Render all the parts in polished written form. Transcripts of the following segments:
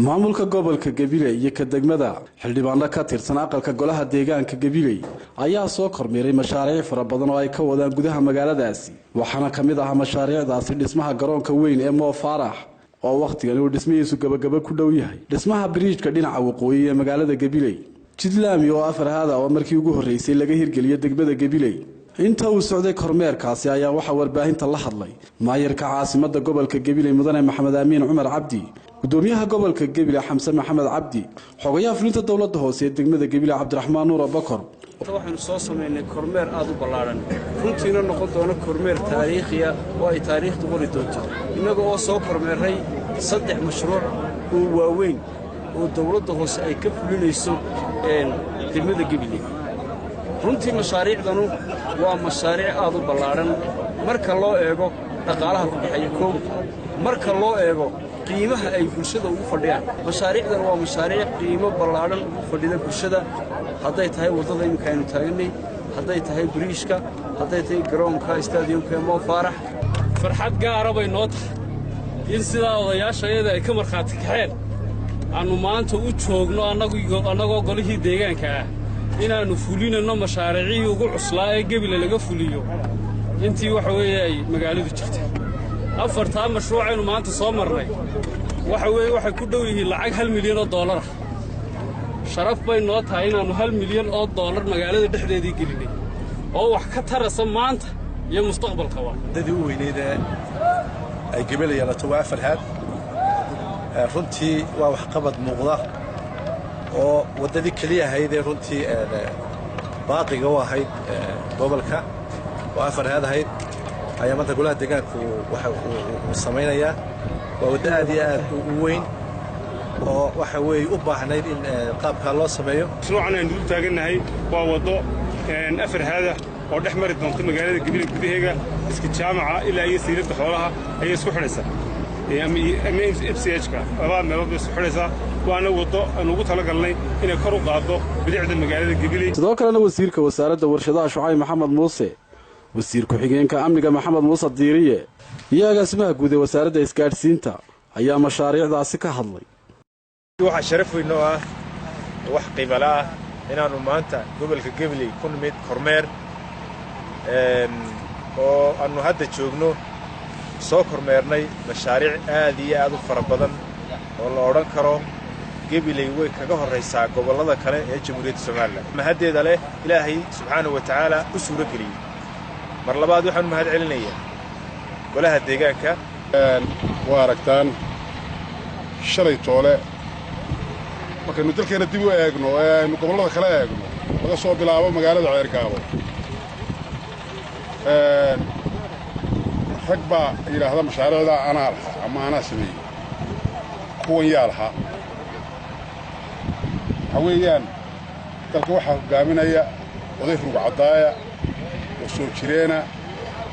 maamulka gobolka Gabiley iyo ka degmada xildhibaanada ka tirsan aqalka golaha deegaanka Gabiley ayaa soo kormeeray mashaariic fara badan oo ay ka wadaan gudaha magaaladaasi waxaana kamid ah mashaariicdaasi dhismaha garoonka weyn ee Mo Farax oo waqtigan uu dhismihiisu gabagaba ku dhow yahay dhismaha bridge-ka dhinaca waqooyi ee magaalada Gabiley jidlaami oo afarhaada oo markii ugu horeysay laga hirgeliyay degmada Gabiley inta uu socday kormeerkaasi ayaa waxa warbaahinta la hadlay maayirka caasimada gobolka Gabiley mudane Maxamed Amiin Cumar Cabdi gudoomiyaha gobolka Gabiley Xamse Maxamed Cabdi xogayaha fulinta dawladda hoose ee degmada Gabiley Cabdiraxmaan Nuur Bakar waxaanu soo sameynay kormeer aad u ballaaran runtiina noqon doona kormeer taariikhi ah oo ay taariikhdu qori doonto inaga oo soo kormeeray 3 mashruuc oo waaweyn oo dawladda hoose ay ka fulinayso degmada Gabiley runtii mashaariicdanu waa mashaariic aad u ballaaran marka loo eego dhaqaalaha ku baxaya koob marka loo eego qiimaha ay bulshada ugu fadhiyaan mashaariicdan waa mashaariic qiimo ballaaran ugu fadhida bulshada hadday tahay wadada imika aynu taaganay hadday tahay bridge-ka hadday tahay garoonka stadiumka Mo Farax farxad gaar ah bay noo tahay in sidaa odayaashayada ay ka markhaati kaxeen aanu maanta u joogno annagoo golihii deegaanka ah inaanu fulinayno mashaariicii ugu cuslaa ee Gabiley laga fuliyo intii waxa weeye ay magaaladu jirtay afarta mashruuc aynu maanta soo marnay waxay ku dhow yihiin lacag 1 milyan oo dollar sharaf bay noo tahay inaanu 1 milyan oo dollar magaalada dhexdeedii gelinay oo wax ka tarasa maanta iyo mustaqbalka dadii u weyneeda ay Gabiley yeelato waa afarhaad runtii waa wax qabad muuqda oo wadadii kaliya ahayd ee runtii baaqiga u ahayd gobolka waa afarhaad ahayd ayaa maanta golaha deegaanku waxa uu samaynayaa waa waddo aad iyo aad u weyn oo waxa weeye u baahnayd in qaabka loo sameeyo mashruucan aynu u taagannahay waa waddo afarhaada oo dhex mari doonta magaalada Gabiley gudaheega iska jaamaca ilaa iyo siiradda xoolaha ayay isku xidhaysaa MCH-ka laba meelood isku xidhaysaa waana waddo aan ugu talagalnay inay kor u qaado bilicda magaalada Gabiley sidoo kalena wasiirka wasaaradda warshadaha Shucayb Maxamed Muuse wasiir ku-xigeenka amniga Maxamed Muuse Diiriye iyo agaasimaha guud ee wasaaradda isgaarsiinta ayaa mashaariicdaasi ka hadlay waxa sharaf weyn oo ah wax qiimo leh inaanu maanta gobolka Gabiley ku nimid kormeer oo aanu hadda joogno soo kormeernay mashaariic aad iyo aad u fara badan oo la oran karo Gabiley way kaga horeysaa gobolada kale ee Jamhuuriyadda Soomaaliland mahaddeeda leh Ilaahay subxaanahu wa ta'aala u suura geliyay mar labaad waxaan mahad celinayaa golaha deegaanka waa aragtaan shalay toole markaynu dalkeena dib u eegno ee aynu gobollada kale eegno laga soo bilaabo magaalada Ceerkaabo rag baa yidhaahda mashaariicda anaa lahaa ama anaa sameeyey kuwan yaa lahaa waxaa weeyaan dalka waxaa hogaaminaya oday rugcadaaya oo soo jireena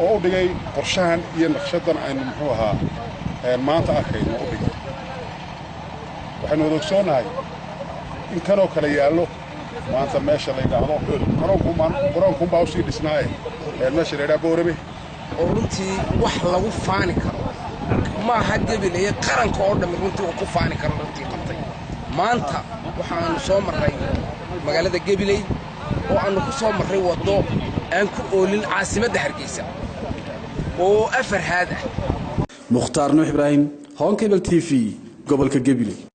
oo u dhigay qorshahan iyo naqshadan aynu muxuu ahaa maanta arkayno u dhigay waxaynu odogsoonnahay in kanoo kale yaallo maanta meesha la yidhaahdo garoonkunbaa usii dhisnaaye meesha la yidhaha Boorame oo runtii wax lagu faani karo ma aha Gabiley qaranka oo dhan runtii uu ku faani karo runtii qabtay maanta waxaanu soo marray magaalada Gabiley oo aanu ku soo marray waddo aan ku oolin caasimadda Hargeysa oo afarhaad ah Mukhtaar Nuux Ibraahim Hon Cable TV gobolka Gabiley